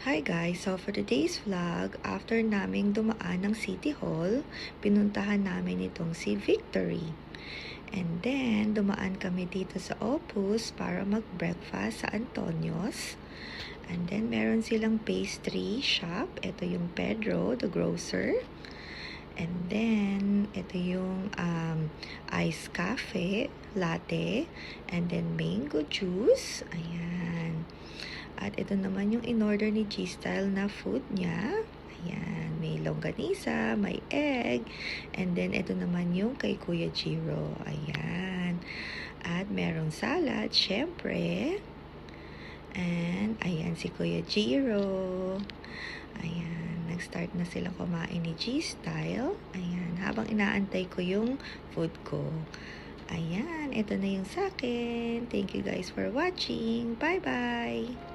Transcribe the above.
Hi guys! So for today's vlog, after naming dumaan ng City Hall, pinuntahan namin itong si Victory. And then, dumaan kami dito sa Opus para mag-breakfast sa Antonio's. And then, meron silang pastry shop. Ito yung Pedro, the grocer. And then, ito yung iced cafe, latte. And then, mango juice. Ayan. At ito naman yung in-order ni G-Style na food niya. Ayan, may longganisa, may egg. And then, ito naman yung kay Kuya Jiro. Ayan. At merong salad, syempre. And, ayan si Kuya Jiro. Ayan, nag-start na silang kumain ni G-Style. Ayan, habang inaantay ko yung food ko. Ayan, ito na yung sa akin. Thank you guys for watching. Bye-bye!